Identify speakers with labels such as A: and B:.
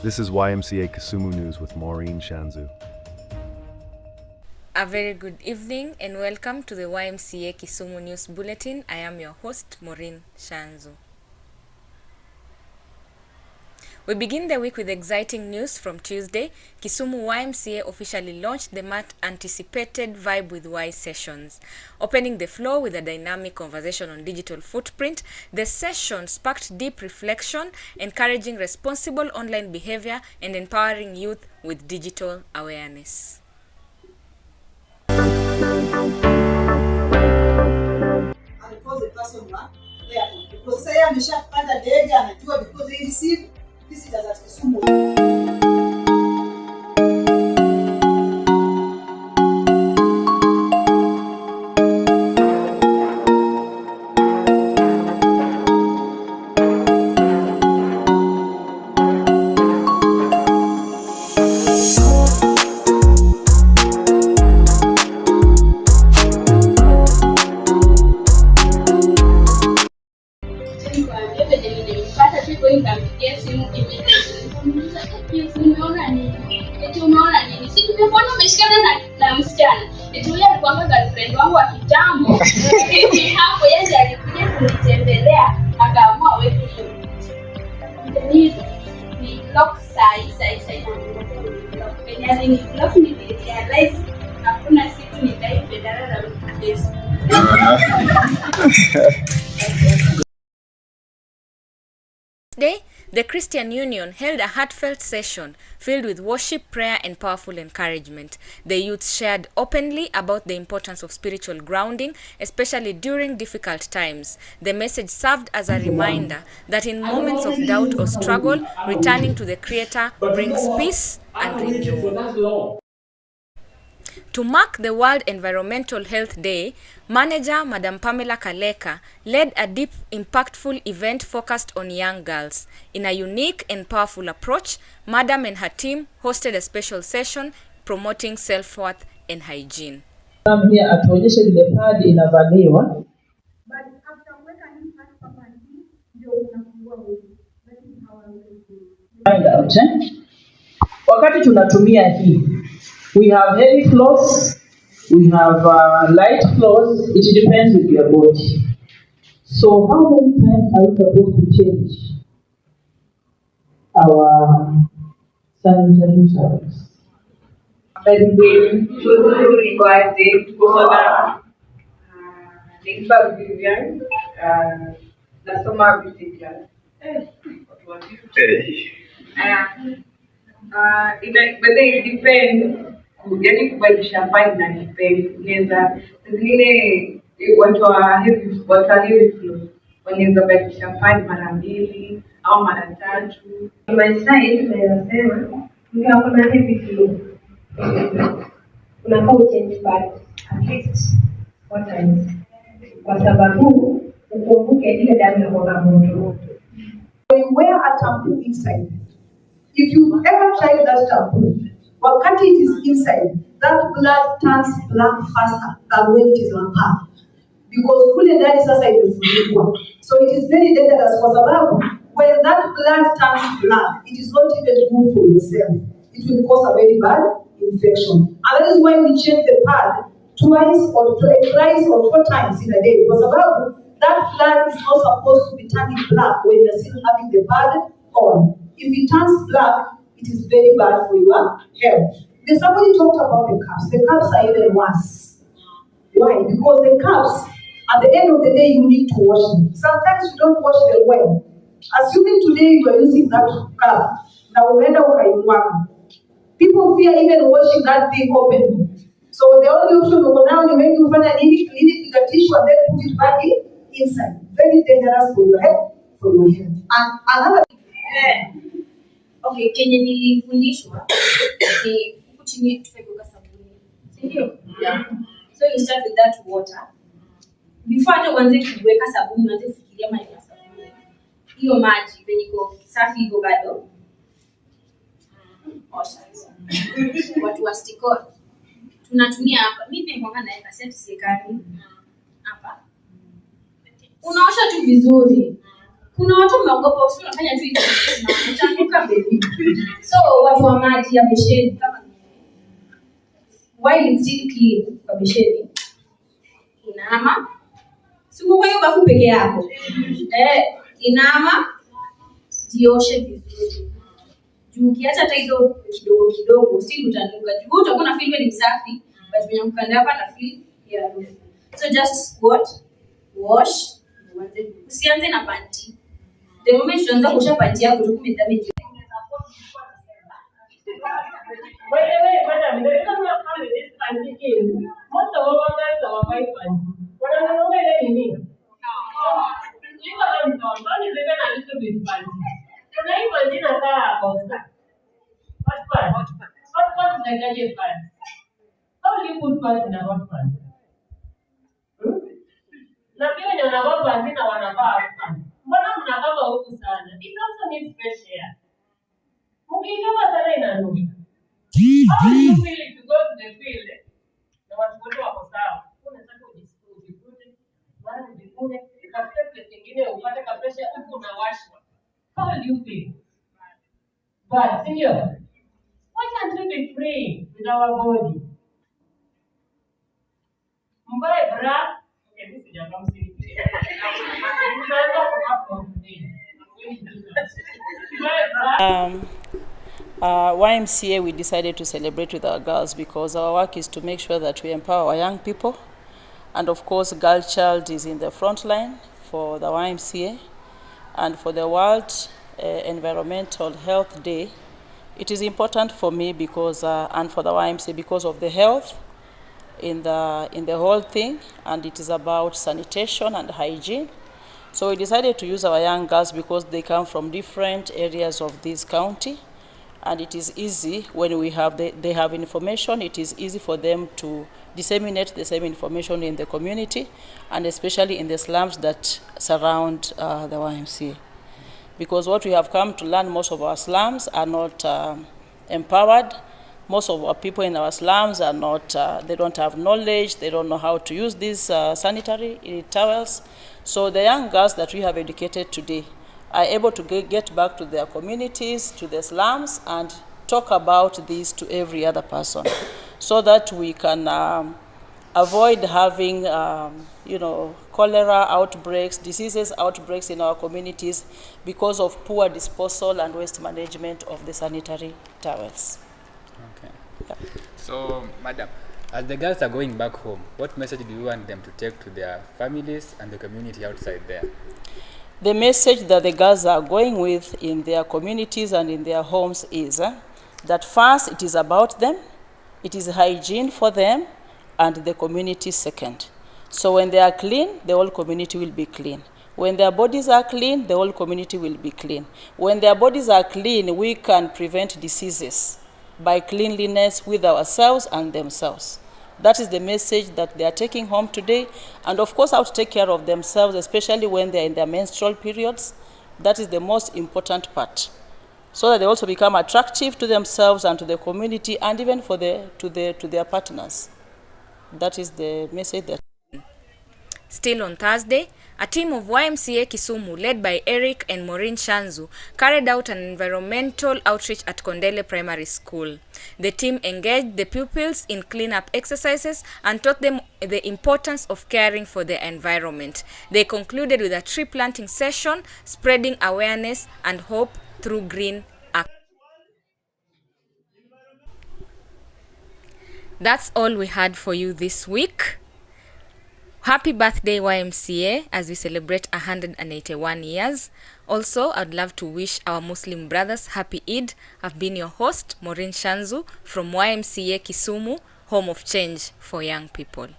A: This is YMCA KISUMU News with Maureen Shanzu.
B: A very good evening and welcome to the YMCA Kisumu News Bulletin. I am your host, Maureen Shanzu. We begin the week with exciting news from Tuesday. Kisumu YMCA officially launched the much anticipated Vibe with Y sessions. Opening the floor with a dynamic conversation on digital footprint, the session sparked deep reflection, encouraging responsible online behavior and empowering youth with digital awareness.
C: The person there because say ameshapanda ndege anajua because he receive visitors at Kisumu.
D: Na msichana nitulia alikuwa girlfriend wangu wa kitambo hapo yeye alikuja kunitembelea akaamua weke hiyo ni lock sai na ni lock ni realize hakuna siku nitaipendana na Facebook.
B: Today, the Christian Union held a heartfelt session filled with worship, prayer, and powerful encouragement. The youth shared openly about the importance of spiritual grounding, especially during difficult times. The message served as a reminder that in moments of doubt or struggle, returning to the Creator brings peace and renewal. To mark the World Environmental Health Day, manager Madam Pamela Kaleka led a deep, impactful event focused on young girls. In a unique and powerful approach, Madam and her team hosted a special session promoting self-worth and hygiene.
E: Here atuonyeshe vile pad inavaliwa. Find out, wakati tunatumia hii, we have heavy floors, we have light floors. It depends with your body. So how many times are we supposed to change our sanitary towels?
F: Every day, to require to go on a Vivian, the summer beauty class. But it depends. Yani kubadilisha vibe na depend. Inaweza zingine watu wa heavy flow wanaweza badilisha vibe mara 2 au mara 3. My side tunasema kama kuna heavy flow unafaa change pad at least 4 times, kwa sababu ukumbuke ile damu ya kwa moto.
C: When you wear a tampon inside, if you ever tried that tampon, wakati it is inside, that blood turns black faster than when it is on pad. Because kule ndani sasa imefunikwa. So it is very dangerous kwa sababu when that blood turns black, it is not even good for yourself. It will cause a very bad infection. And that is why we change the pad thrice or 4 times in a day. Kwa sababu that blood is not supposed to be turning black when you're still having the pad on. If it turns black, it is very bad for your health. Then somebody talked about the cups. The cups are even worse. Why? Because the cups, at the end of the day, you need to wash them. Sometimes you don't wash them well. Assuming today you are using that cup, people fear even washing that thing openly. So the only option now is when you find a clean it with a tissue and then put it back inside. Very dangerous for your health. And another
D: Okay, Kenya nilifundishwa ni kutumia tufekuka sabuni. Ndio? Yeah. So you start with that water. Before hata uanze kuweka sabuni, uanze kufikiria maji ya sabuni. Hiyo maji venye iko safi iko bado. Osha. Watu wa stikoni. Tunatumia hapa. Mimi nimekuwa naweka senti sekani hapa. Unaosha tu vizuri. Kuna watu wameogopa usifanye tu hivi na utaanguka baby.
G: So watu wa maji ya besheni kama while it's still clean kwa besheni, inama siku kwa hiyo bafu peke yako, inama jioshe vizuri. Juu ukiacha hata hizo kidogo kidogo si utanuka. Juu utakuwa na feel ni msafi, but when ukanda hapa na feel ya harufu. So just squat, wash, usianze na panty. The moment unaanza kusha panty yako tu kumedamage.
E: By the way, madam, the reason we are coming this panty is most of our guys are white panty. What are the way they mean? You are not even a little bit panty. Can I imagine a car about that? Hot pan? Hot pan is like a jet pan. How do you put pants in a hot pan? Na pia wenye wanavaa panty na wanavaa hot pan. Mbona mnakava huku sana? It also needs fresh air. Mkikava sana inanuka. How do you feel if you go to the field? Na watu wote wako sawa. Unataka ujikute, mara ujikune, ukafika place nyingine upate pressure huku unawashwa. How do you feel? But senior, why can't we be free with our body? Mbaye bra, okay, this is your mom saying.
H: YMCA, we decided to celebrate with our girls because our work is to make sure that we empower our young people. And of course, Girl Child is in the front line for the YMCA. And for the World Environmental Health Day, it is important for me because, and for the YMCA, because of the health in the whole thing, and it is about sanitation and hygiene. So we decided to use our young girls because they come from different areas of this county, and it is easy when we have they have information. It is easy for them to disseminate the same information in the community, and especially in the slums that surround the YMCA. Because what we have come to learn, most of our slums are not empowered. Most of our people in our slums are not, they don't have knowledge, they don't know how to use these sanitary towels. So the young girls that we have educated today are able to get back to their communities, to the slums, and talk about this to every other person, so that we can avoid having, cholera outbreaks, diseases outbreaks in our communities because of poor disposal and waste management of the sanitary towels.
I: Okay. Yeah. So, madam, as the girls are going back home, what message do you want them to take to their families and the community outside there?
H: The message that the girls are going with in their communities and in their homes is that first, it is about them, it is hygiene for them, and the community second. So when they are clean, the whole community will be clean. When their bodies are clean, the whole community will be clean. When their bodies are clean, we can prevent diseases by cleanliness with ourselves and themselves. That is the message that they are taking home today. And of course, how to take care of themselves, especially when they're in their menstrual periods. That is the most important part. So that they also become attractive to themselves and to the community, and even for to their partners. That is the message that.
B: Still on Thursday, a team of YMCA Kisumu, led by Eric and Maureen Shanzu, carried out an environmental outreach at Kondele Primary School. The team engaged the pupils in cleanup exercises and taught them the importance of caring for the environment. They concluded with a tree planting session, spreading awareness and hope through green action. That's all we had for you this week. Happy birthday YMCA as we celebrate 181 years. Also, I'd love to wish our Muslim brothers happy Eid. I've been your host, Maureen Shanzu from YMCA Kisumu, home of change for young people.